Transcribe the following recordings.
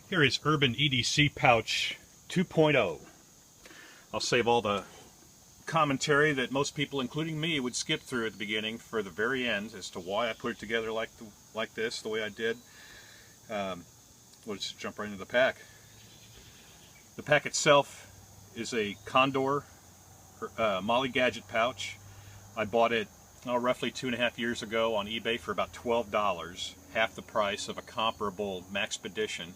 Here is Urban EDC Pouch 2.0. I'll save all the commentary that most people, including me, would skip through at the beginning for the very end as to why I put it together like this, the way I did. We'll just jump right into the pack. The pack itself is a Condor Molly Gadget pouch. I bought it roughly 2.5 years ago on eBay for about $12, half the price of a comparable Maxpedition.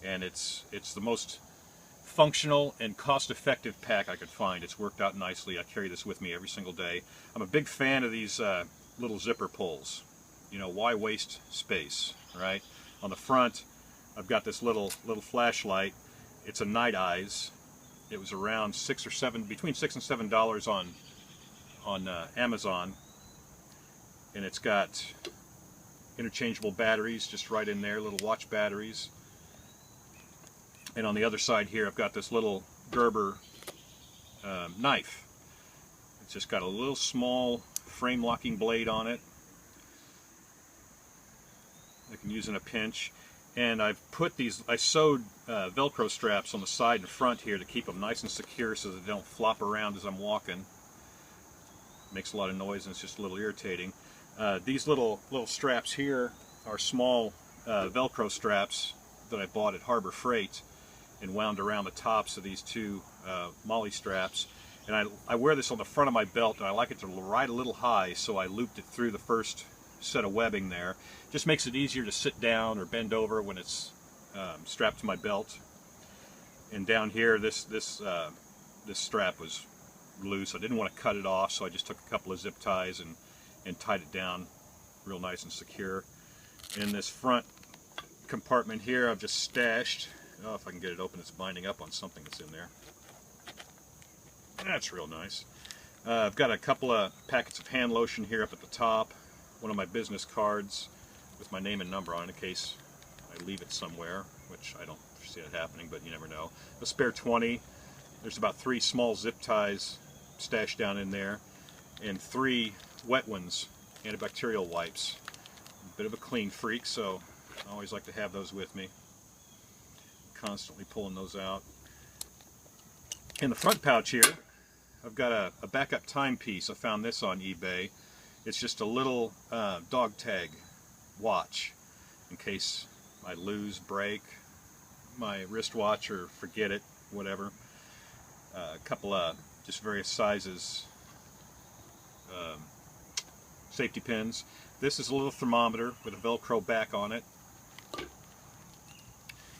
And it's the most functional and cost-effective pack I could find. It's worked out nicely. I carry this with me every single day. I'm a big fan of these little zipper pulls. You know, why waste space, right? On the front, I've got this little flashlight. It's a Night Eyes. It was around between $6 and $7 on Amazon, and it's got interchangeable batteries just right in there, little watch batteries. And on the other side here, I've got this little Gerber knife. It's just got a little small frame locking blade on it. I can use in a pinch. And I've put these, I sewed Velcro straps on the side and front here to keep them nice and secure so that they don't flop around as I'm walking. Makes a lot of noise and it's just a little irritating. These little straps here are small Velcro straps that I bought at Harbor Freight and wound around the tops of these two Molly straps. And I wear this on the front of my belt, and I like it to ride a little high, so I looped it through the first set of webbing there. Just makes it easier to sit down or bend over when it's strapped to my belt. And down here, this strap was loose. I didn't want to cut it off, so I just took a couple of zip ties and tied it down real nice and secure. In this front compartment here, I've just stashed, oh, if I can get it open, it's binding up on something that's in there. That's real nice. I've got a couple of packets of hand lotion here up at the top, one of my business cards with my name and number on it in case I leave it somewhere, which I don't see it happening, but you never know. A spare 20. There's about 3 small zip ties stashed down in there, and 3 wet ones, antibacterial wipes. A bit of a clean freak, so I always like to have those with me. Constantly pulling those out. In the front pouch here, I've got a backup timepiece. I found this on eBay. It's just a little dog tag watch in case I lose, break my wristwatch or forget it, whatever. A couple of just various sizes safety pins. This is a little thermometer with a Velcro back on it.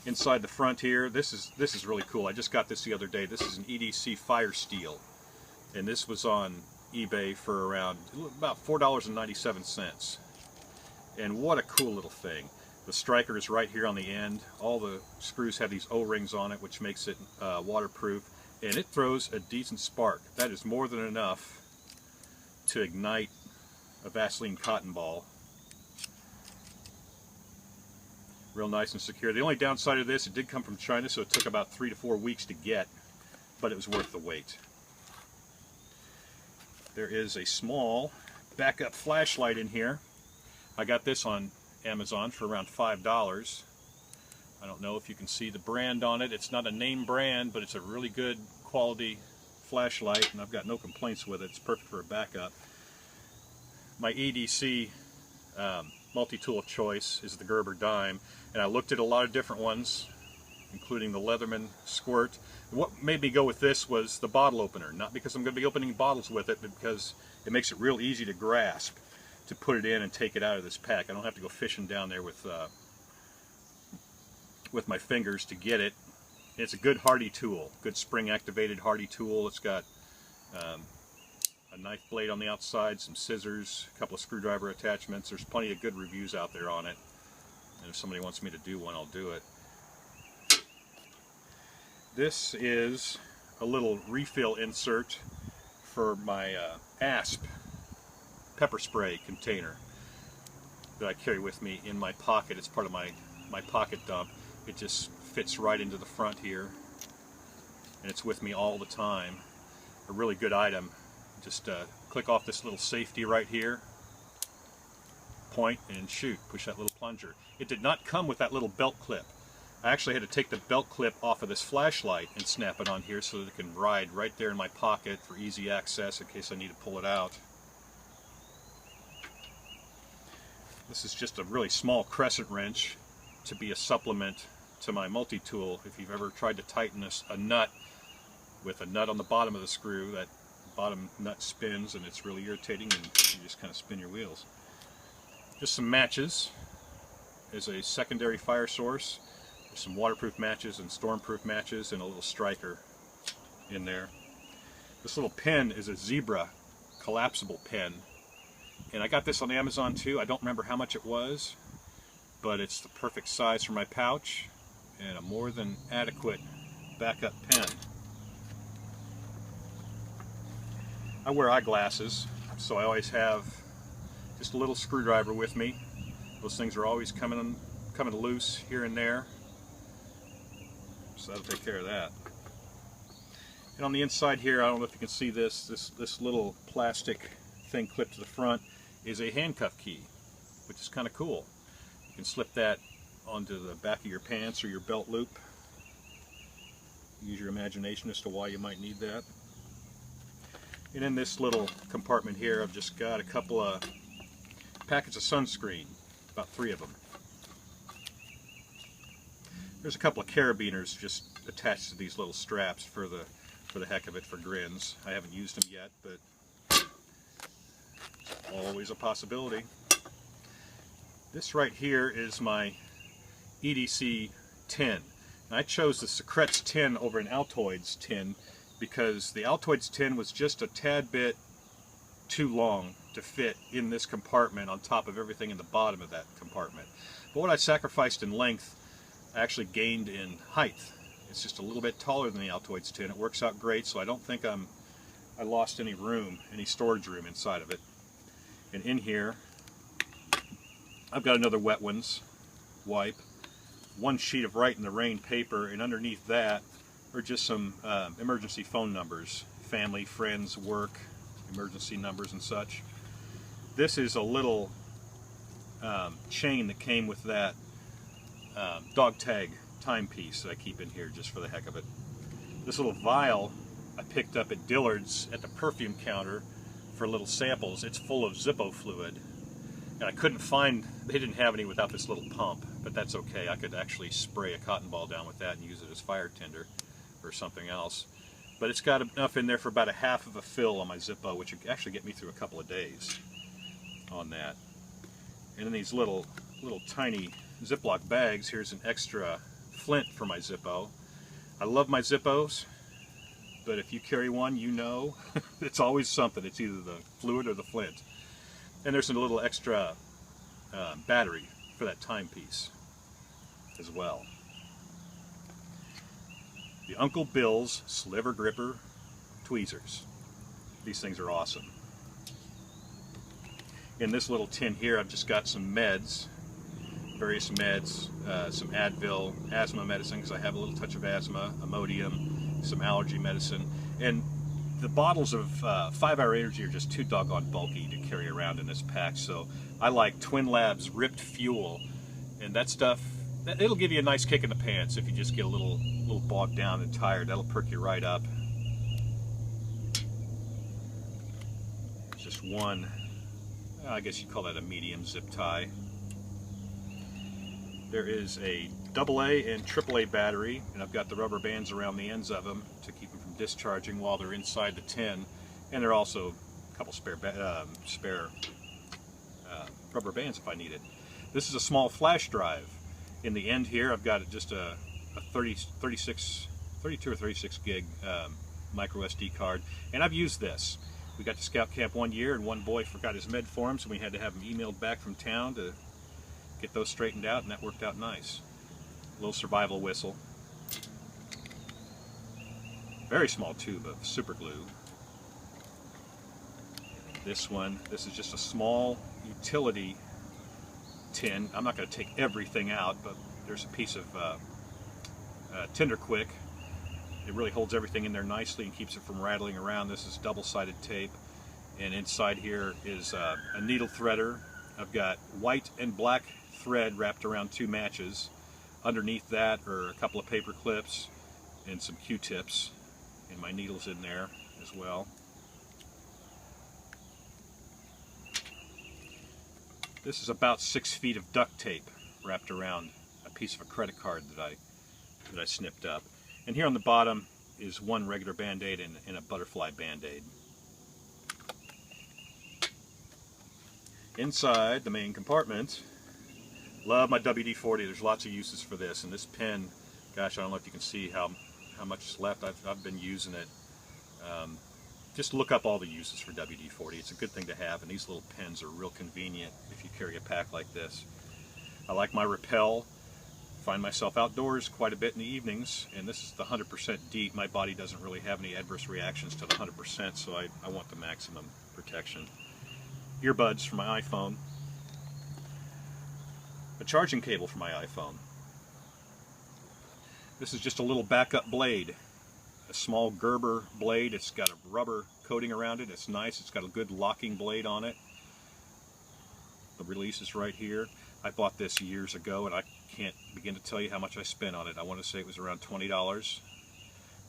Inside the front here, this is really cool. I just got this the other day. This is an EDC Firesteel, and this was on eBay for around about $4.97. And what a cool little thing. The striker is right here on the end. All the screws have these O-rings on it, which makes it waterproof, and it throws a decent spark. That is more than enough to ignite a Vaseline cotton ball. Real nice and secure. The only downside of this, it did come from China, so it took about 3 to 4 weeks to get, but it was worth the wait. There is a small backup flashlight in here. I got this on Amazon for around $5. I don't know if you can see the brand on it. It's not a name brand, but it's a really good quality flashlight, and I've got no complaints with it. It's perfect for a backup. My EDC multi-tool of choice is the Gerber dime, and I looked at a lot of different ones, including the Leatherman squirt. And what made me go with this was the bottle opener, not because I'm going to be opening bottles with it, but because it makes it real easy to grasp, to put it in and take it out of this pack. I don't have to go fishing down there with my fingers to get it. It's a good hardy tool, good spring activated hardy tool. It's got a knife blade on the outside, some scissors, a couple of screwdriver attachments. There's plenty of good reviews out there on it, and if somebody wants me to do one, I'll do it. This is a little refill insert for my Asp pepper spray container that I carry with me in my pocket. It's part of my pocket dump. It just fits right into the front here, and it's with me all the time. A really good item. Just click off this little safety right here, point and shoot, push that little plunger. It did not come with that little belt clip. I actually had to take the belt clip off of this flashlight and snap it on here so that it can ride right there in my pocket for easy access in case I need to pull it out. This is just a really small crescent wrench to be a supplement to my multi-tool. If you've ever tried to tighten a nut with a nut on the bottom of the screw, that bottom nut spins and it's really irritating and you just kind of spin your wheels. Just some matches as a secondary fire source. There's some waterproof matches and stormproof matches and a little striker in there. This little pen is a Zebra collapsible pen. And I got this on Amazon too. I don't remember how much it was, but it's the perfect size for my pouch and a more than adequate backup pen. I wear eyeglasses, so I always have just a little screwdriver with me. Those things are always coming loose here and there, so that'll take care of that. And on the inside here, I don't know if you can see this little plastic thing clipped to the front is a handcuff key, which is kind of cool. You can slip that onto the back of your pants or your belt loop. Use your imagination as to why you might need that. And in this little compartment here, I've just got a couple of packets of sunscreen, about 3 of them. There's a couple of carabiners just attached to these little straps for the heck of it, for grins. I haven't used them yet, but always a possibility. This right here is my EDC tin. And I chose the Secrets tin over an Altoids tin because the Altoids tin was just a tad bit too long to fit in this compartment on top of everything in the bottom of that compartment. But what I sacrificed in length, I actually gained in height. It's just a little bit taller than the Altoids tin. It works out great, so I don't think I lost any room, any storage room inside of it. And in here, I've got another Wet Ones wipe, 1 sheet of Write in the Rain paper, and underneath that are just some emergency phone numbers, family, friends, work, emergency numbers and such. This is a little chain that came with that dog tag timepiece that I keep in here just for the heck of it. This little vial I picked up at Dillard's at the perfume counter for little samples. It's full of Zippo Fluid, and I couldn't find, they didn't have any without this little pump, but that's okay. I could actually spray a cotton ball down with that and use it as fire tinder or something else. But it's got enough in there for about a half of a fill on my Zippo, which would actually get me through a couple of days on that. And in these little tiny Ziploc bags, here's an extra flint for my Zippo. I love my Zippos, but if you carry one, you know it's always something. It's either the fluid or the flint. And there's a little extra battery for that timepiece as well. The Uncle Bill's Sliver Gripper Tweezers. These things are awesome. In this little tin here, I've just got some meds, various meds, some Advil, asthma medicine, because I have a little touch of asthma, Imodium, some allergy medicine, and the bottles of 5-Hour Energy are just too doggone bulky to carry around in this pack, so I like Twin Labs Ripped Fuel, and that stuff, it'll give you a nice kick in the pants if you just get a little bogged down and tired. That'll perk you right up. It's just one, I guess you'd call that a medium zip tie. There is a AA and AAA battery, and I've got the rubber bands around the ends of them to keep them from discharging while they're inside the tin. And there are also a couple spare rubber bands if I need it. This is a small flash drive. In the end here, I've got just a 32 or 36 gig micro SD card, and I've used this. We got to Scout Camp one year, and one boy forgot his med forms, and we had to have them emailed back from town to get those straightened out, and that worked out nice. A little survival whistle. Very small tube of super glue. This is just a small utility tin. I'm not going to take everything out, but there's a piece of Tinder Quick. It really holds everything in there nicely and keeps it from rattling around. This is double-sided tape, and inside here is a needle threader. I've got white and black thread wrapped around 2 matches. Underneath that are a couple of paper clips and some Q-tips, and my needle's in there as well. This is about 6 feet of duct tape wrapped around a piece of a credit card that I snipped up. And here on the bottom is one regular Band-Aid and a butterfly Band-Aid. Inside the main compartment, love my WD-40. There's lots of uses for this, and this pen, gosh, I don't know if you can see how much is left. I've been using it. Just look up all the uses for WD-40. It's a good thing to have, and these little pens are real convenient if you carry a pack like this. I like my Repel. Find myself outdoors quite a bit in the evenings, and this is the 100% DEET. My body doesn't really have any adverse reactions to the 100%, so I want the maximum protection. Earbuds for my iPhone. A charging cable for my iPhone. This is just a little backup blade. A small Gerber blade. It's got a rubber coating around it. It's nice. It's got a good locking blade on it. The release is right here. I bought this years ago, and I can't begin to tell you how much I spent on it. I want to say it was around $20,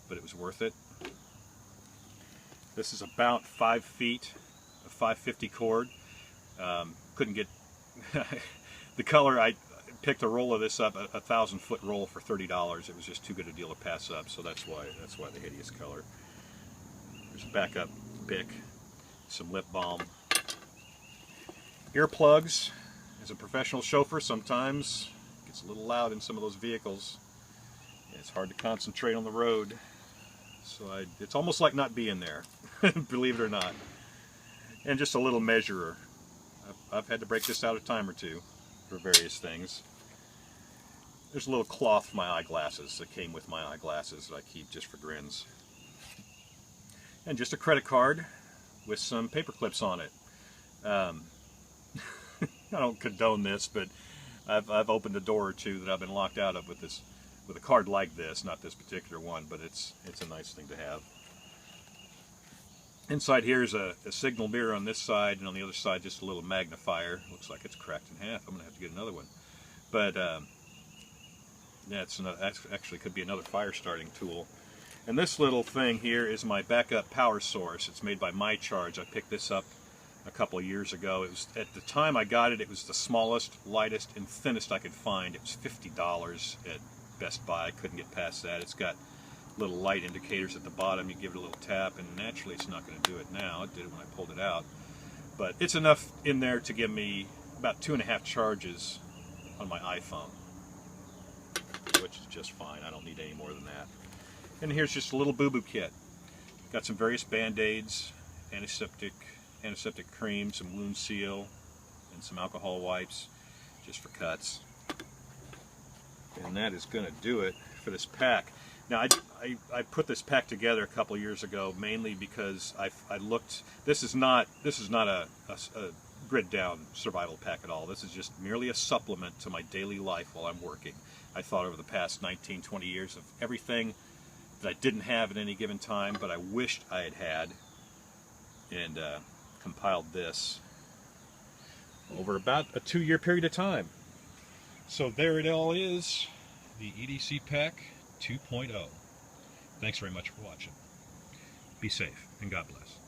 but it was worth it. This is about 5 feet of 550 cord. Couldn't get the color. I picked a roll of this up, a 1,000-foot roll for $30. It was just too good a deal to pass up, so that's why the hideous color. There's a backup Bic, some lip balm, earplugs. As a professional chauffeur, sometimes it gets a little loud in some of those vehicles. It's hard to concentrate on the road, so it's almost like not being there, believe it or not. And just a little measurer. I've had to break this out a time or two for various things. There's a little cloth for my eyeglasses that came with my eyeglasses that I keep just for grins. And just a credit card with some paper clips on it. I don't condone this, but I've opened a door or two that I've been locked out of with a card like this, not this particular one, but it's a nice thing to have. Inside here is a signal mirror on this side, and on the other side just a little magnifier. Looks like it's cracked in half. I'm going to have to get another one. But yeah, that actually could be another fire starting tool. And this little thing here is my backup power source. It's made by MyCharge. I picked this up a couple of years ago. It was, at the time I got it, it was the smallest, lightest, and thinnest I could find. It was $50 at Best Buy. I couldn't get past that. It's got little light indicators at the bottom. You give it a little tap, and naturally it's not going to do it now. It did it when I pulled it out. But it's enough in there to give me about 2.5 charges on my iPhone, which is just fine. I don't need any more than that. And here's just a little boo-boo kit. Got some various Band-Aids, antiseptic cream, some wound seal, and some alcohol wipes just for cuts. And that is going to do it for this pack. Now I put this pack together a couple of years ago mainly because I looked. This is not a grid down survival pack at all. This is just merely a supplement to my daily life while I'm working. I thought over the past 19-20 years of everything that I didn't have at any given time, but I wished I had, and compiled this over about a 2-year period of time. So there it all is, the EDC Pack 2.0. Thanks very much for watching. Be safe, and God bless.